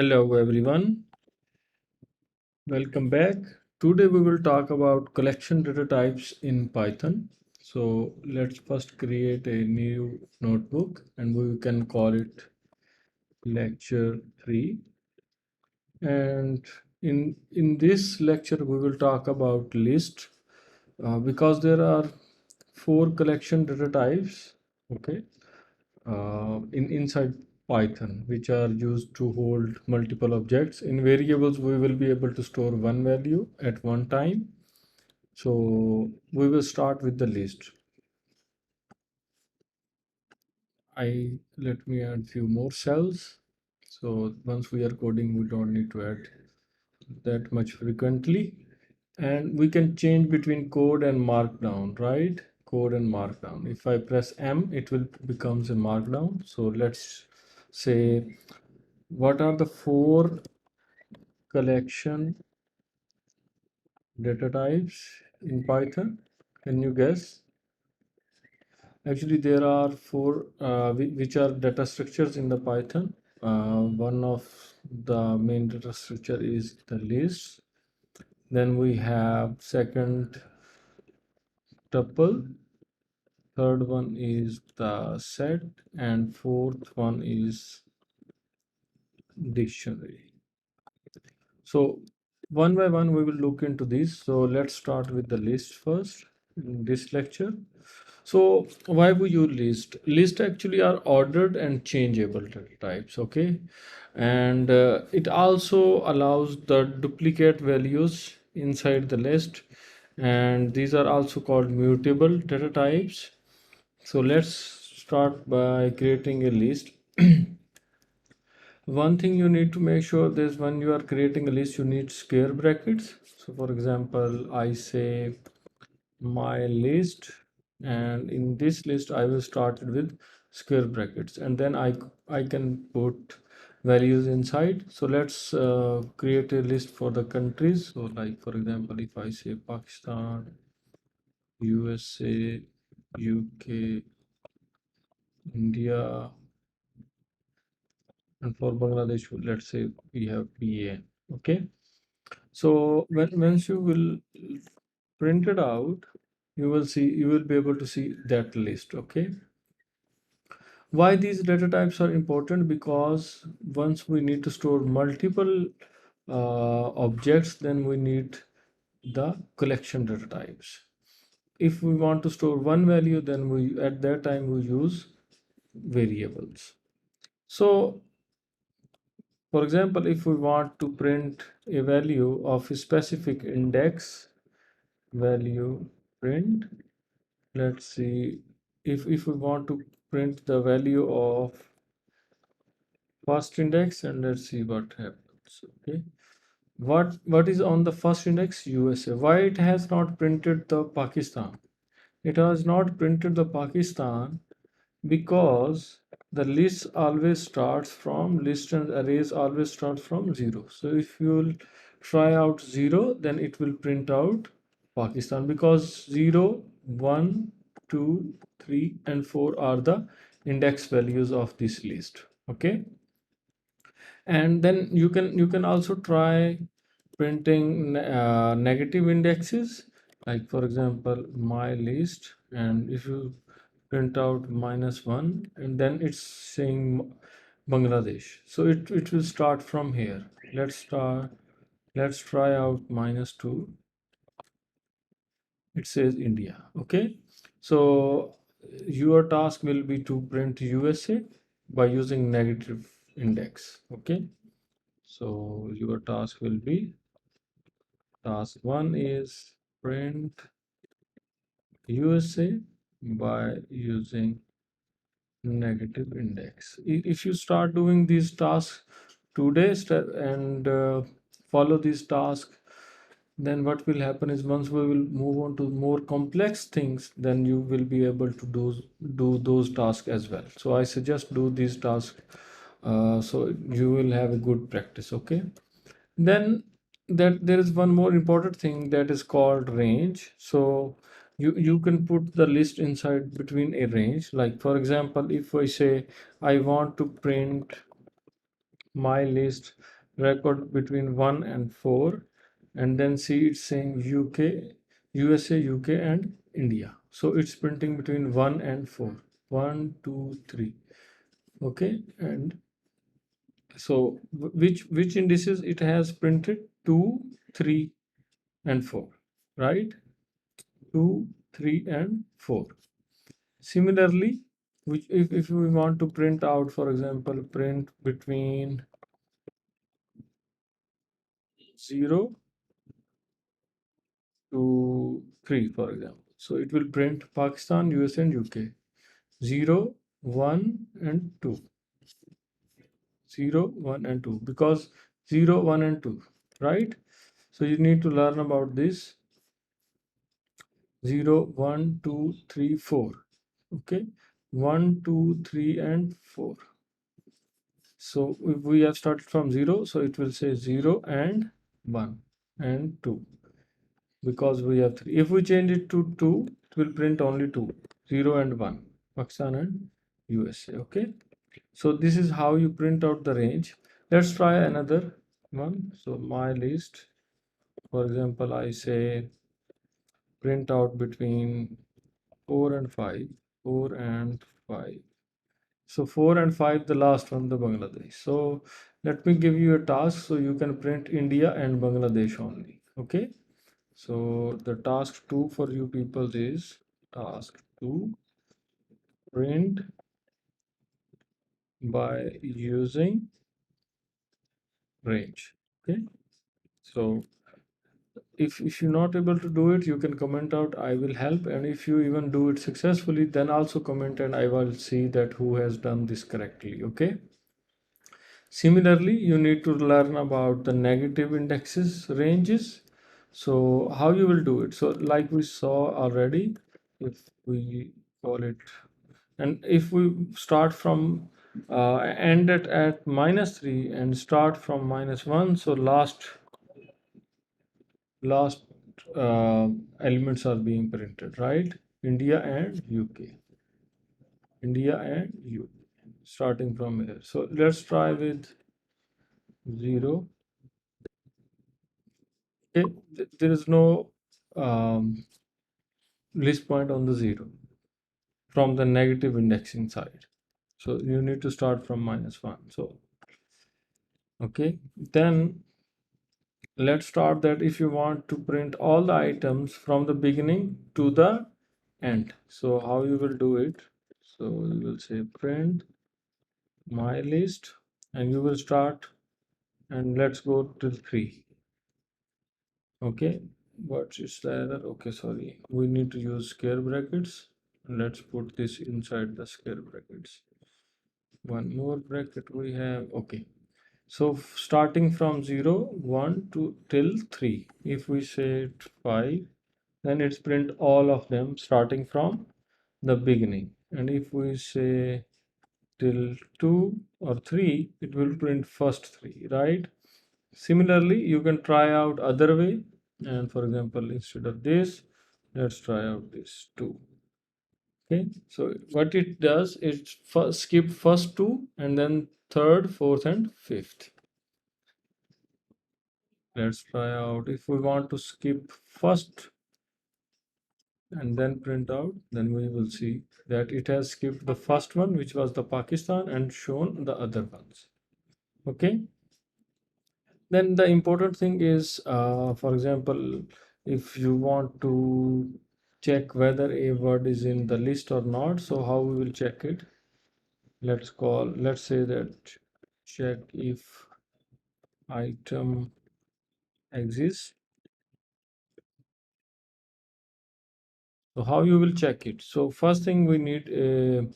Hello everyone, welcome back. Today we will talk about collection data types in Python. So let's first create a new notebook and we can call it lecture 3. And in this lecture we will talk about list because there are four collection data types, okay, inside Python, which are used to hold multiple objects. In variables, we will be able to store one value at one time. So we will start with the list. Let me add few more cells. So once we are coding, we don't need to add that much frequently. And we can change between code and markdown, right? Code and markdown. If I press M, it will becomes a markdown. So let's say what are the four collection data types in Python? Can you guess? Actually, there are four which are data structures in the Python. One of the main data structure is the list. Then we have second tuple. Third one is the set, and fourth one is dictionary. So one by one we will look into this. So let's start with the list first in this lecture. So why we use list? List actually are ordered and changeable data types, okay? And it also allows the duplicate values inside the list, and these are also called mutable data types. So let's start by creating a list. One thing you need to make sure is when you are creating a list, you need square brackets. So for example, I say my list, and in this list I will start it with square brackets, and then I can put values inside. So let's create a list for the countries. So like for example, if I say Pakistan, USA, UK, India, and for Bangladesh, let's say we have PA. Okay. So once you will print it out, you will be able to see that list. Okay. Why these data types are important? Because once we need to store multiple objects, then we need the collection data types. If we want to store one value, then we at that time we use variables. So for example, if we want to print a value of a specific index, value print, let's see, if we want to print the value of first index, and let's see what happens. Okay, what is on the first index? USA. Why it has not printed the Pakistan? It has not printed the Pakistan because the list always starts from list, and arrays always start from 0. So if you will try out 0, then it will print out Pakistan, because 0, 1, 2, 3, and 4 are the index values of this list. Okay, and then you can also try printing negative indexes, like for example my list, and if you print out -1, and then it's saying Bangladesh, so it will start from here. Let's try out -2. It says India. Okay, so your task will be to print USA by using negative index. Okay, so your task will be, task 1 is print USA by using negative index. If you start doing these tasks today and follow these tasks, then what will happen is once we will move on to more complex things, then you will be able to do those tasks as well. So I suggest do these tasks, so you will have a good practice. Okay, then that there is one more important thing that is called range. So you can put the list inside between a range. Like for example, if I say I want to print my list record between 1 and 4, and then see it's saying UK, USA, UK, and India. So it's printing between 1 and 4. 1, 2, 3. Okay, and so which indices it has printed? 2, 3, and 4, right? 2, 3, and 4. Similarly, which if we want to print out, for example, print between 0 to 3, for example. So it will print Pakistan, US, and UK. 0, 1, and 2. 0, 1, and 2. Because 0, 1, and 2, right? So you need to learn about this. 0, 1, 2, 3, 4. Okay. 1, 2, 3, and 4. So if we have started from 0, so it will say 0 and 1 and 2, because we have 3. If we change it to 2, it will print only 2, 0 and 1, Pakistan and USA. Okay. So this is how you print out the range. Let's try another one. So my list, for example, I say print out between 4 and 5, 4 and 5. So 4 and 5, the last one, the Bangladesh. So let me give you a task so you can print India and Bangladesh only. Okay. So the task 2 for you people is task 2, print by using range. Okay. So if you're not able to do it, you can comment out, I will help. And if you even do it successfully, then also comment and I will see that who has done this correctly. Okay. Similarly, you need to learn about the negative indexes ranges. So how you will do it? So like we saw already, if we call it, and if we start from end at -3 and start from -1, so last uh, elements are being printed, right? India and UK. India and UK. Starting from here. So let's try with 0. Okay, there is no um, list point on the 0 from the negative indexing side. So you need to start from -1. So, okay, then let's start that if you want to print all the items from the beginning to the end. So how you will do it? So you will say print my list and you will start, and let's go till 3. Okay, what is the error? Okay, sorry, we need to use square brackets. Let's put this inside the square brackets. One more bracket we have. Okay, so starting from 0, 1 to till 3. If we say 5, then it's print all of them starting from the beginning. And if we say till 2 or 3, it will print first 3, right? Similarly, you can try out other way. And for example, instead of this, let's try out this 2. Okay, so what it does is first skip first 2 and then third, fourth, and fifth. Let's try out. If we want to skip first and then print out, then we will see that it has skipped the first one, which was the Pakistan, and shown the other ones. Okay. Then the important thing is, for example, if you want to check whether a word is in the list or not, so how we will check it? Let's say that check if item exists. So how you will check it? So first thing, we need a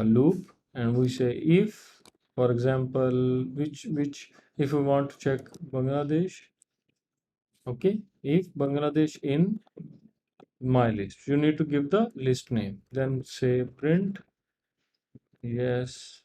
loop, and we say if, for example, which if we want to check Bangladesh. Okay, if Bangladesh in my list, you need to give the list name, then say print yes,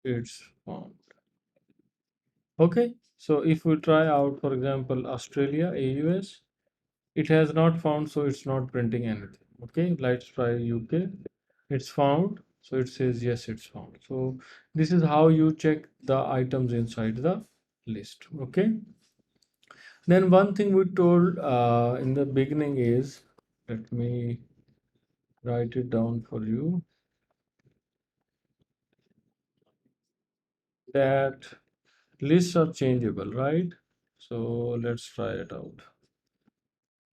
it's found. Okay, so if we try out, for example, Australia, AUS, it has not found, so it's not printing anything. Okay, let's try UK. It's found, So it says yes, it's found. So this is how you check the items inside the list. Okay. Then one thing we told in the beginning is, let me write it down for you, that lists are changeable, right? So let's try it out.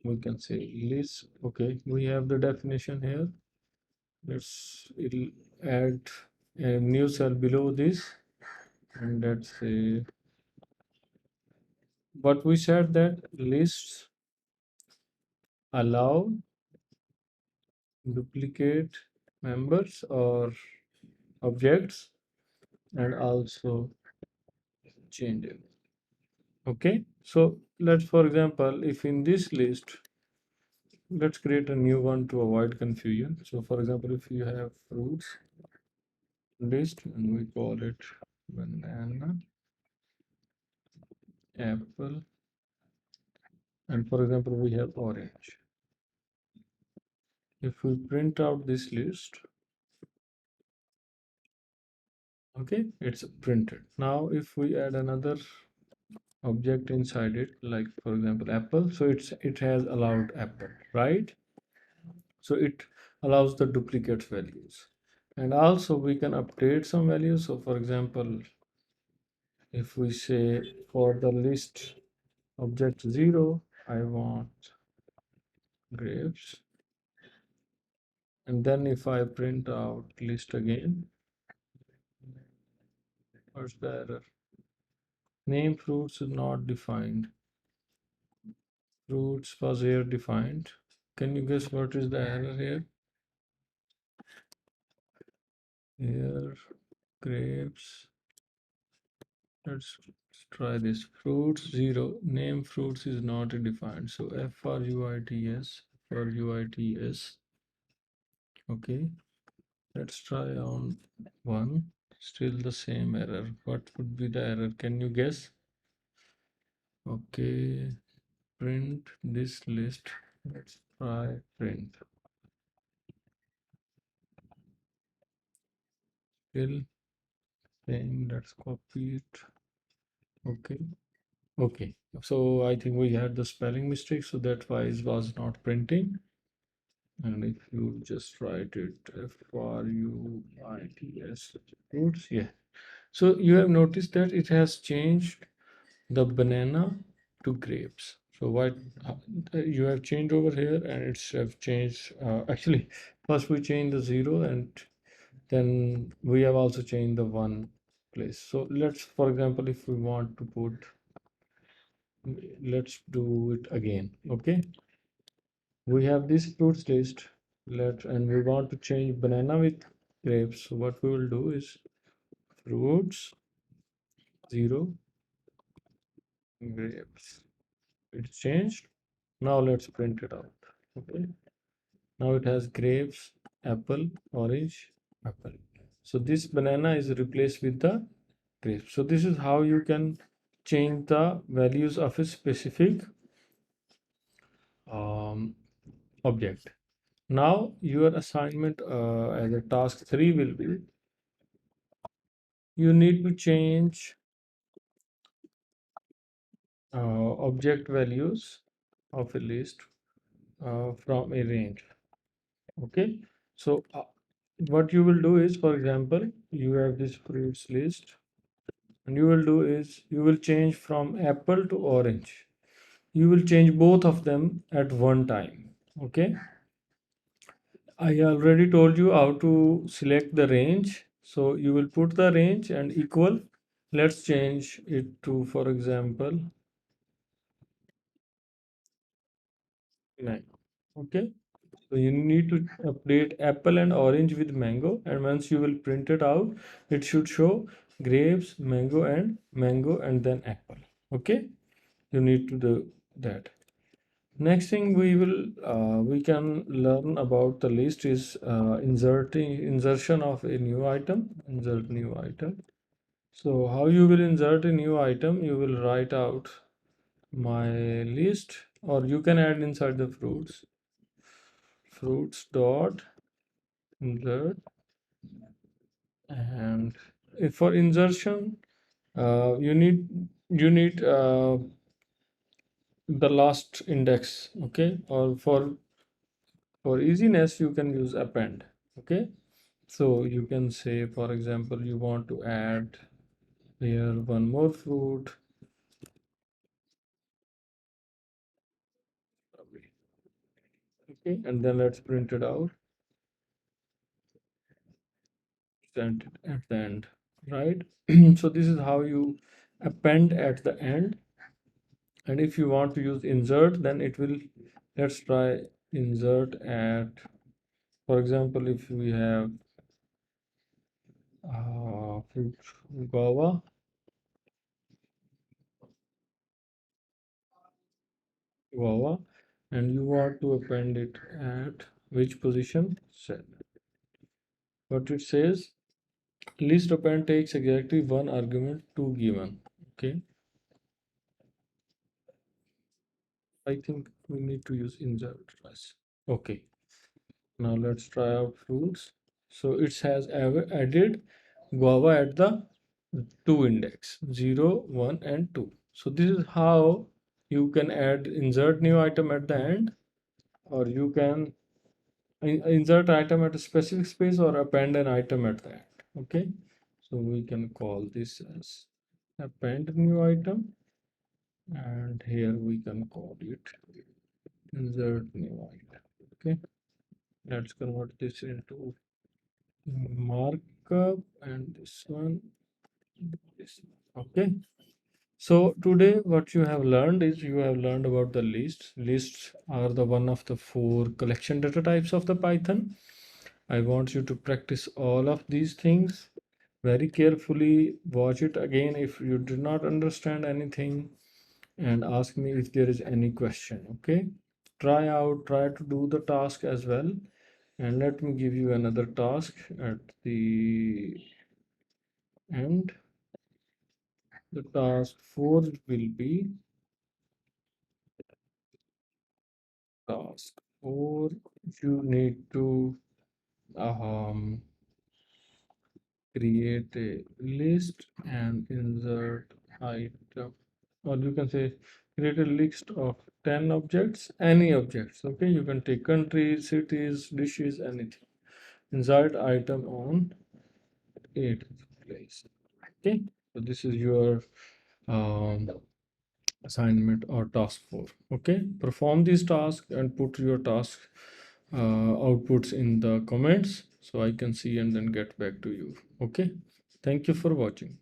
We can say lists. Okay, we have the definition here. It'll add a new cell below this, and let's say what we said, that lists allow duplicate members or objects and also change it. Okay, so let's, for example, if in this list, let's create a new one to avoid confusion. So for example, if you have fruits list and we call it banana, apple, and for example we have orange. If we print out this list, okay, it's printed. Now if we add another object inside it, like for example apple, so it has allowed apple, right? So it allows the duplicate values, and also we can update some values. So for example, if we say for the list object 0, I want grapes, and then if I print out list again, what's the error? Name fruits is not defined. Fruits was here defined. Can you guess what is the error here? Here, grapes. Let's try this. Fruits 0. Name fruits is not defined. So fruits, fruits. Okay. Let's try on 1. Still the same error. What would be the error? Can you guess? Okay. Print this list. Let's try print. Still same. Let's copy it. Okay. Okay. So I think we had the spelling mistake. So that's why it was not printing. And if you just write it fruits, fruits, yeah. So you have noticed that it has changed the banana to grapes. So what you have changed over here, and it's have changed. Actually, first we changed the 0, and then we have also changed the 1 place. So let's, for example, if we want to put, let's do it again. Okay, we have this fruits list. And we want to change banana with grapes. So what we will do is fruits 0, grapes. It's changed. Now let's print it out. Okay. Now it has grapes, apple, orange, apple. So this banana is replaced with the grapes. So this is how you can change the values of a specific um, object. Now your assignment as a task 3 will be, you need to change object values of a list from a range. Okay, so what you will do is, for example, you have this fruits list, and you will do is you will change from apple to orange. You will change both of them at one time. Okay, I already told you how to select the range. So you will put the range and equal. Let's change it to, for example, 9. Okay, so you need to update apple and orange with mango, and once you will print it out, it should show grapes, mango, and then apple. Okay, you need to do that. Next thing we can learn about the list is insertion of a new item. Insert new item. So how you will insert a new item? You will write out my list, or you can add inside the fruits dot insert And if for insertion, you need the last index, okay? Or for easiness, you can use append, okay? So you can say, for example, you want to add here one more fruit, okay? And then let's print it out, send it at the end, right? So this is how you append at the end. And if you want to use insert, then it will, let's try insert at, for example, if we have fruit guava, guava, and you want to append it at which position? Cell. What it says, list append takes exactly one argument to given. Okay, I think we need to use insert first. Okay, now let's try out fruits. So it has added guava at the two index 0, 1, and 2. So this is how you can add insert new item at the end, or you can insert item at a specific space or append an item at the end. Okay, so we can call this as append new item, and here we can call it insert new item. Okay, let's convert this into markup, and this one. Okay, so today what you have learned is you have learned about the lists. Lists are the one of the four collection data types of the Python. I want you to practice all of these things very carefully. Watch it again if you did not understand anything, and ask me if there is any question. Okay, try to do the task as well. And let me give you another task at the end. The task 4 will be task 4. You need to um, create a list and insert item, or you can say create a list of 10 objects, any objects. Okay, you can take countries, cities, dishes, anything. Insert item on 8th place. Okay, so this is your um, assignment or task 4. Okay, perform this task and put your task outputs in the comments so I can see and then get back to you. Okay, thank you for watching.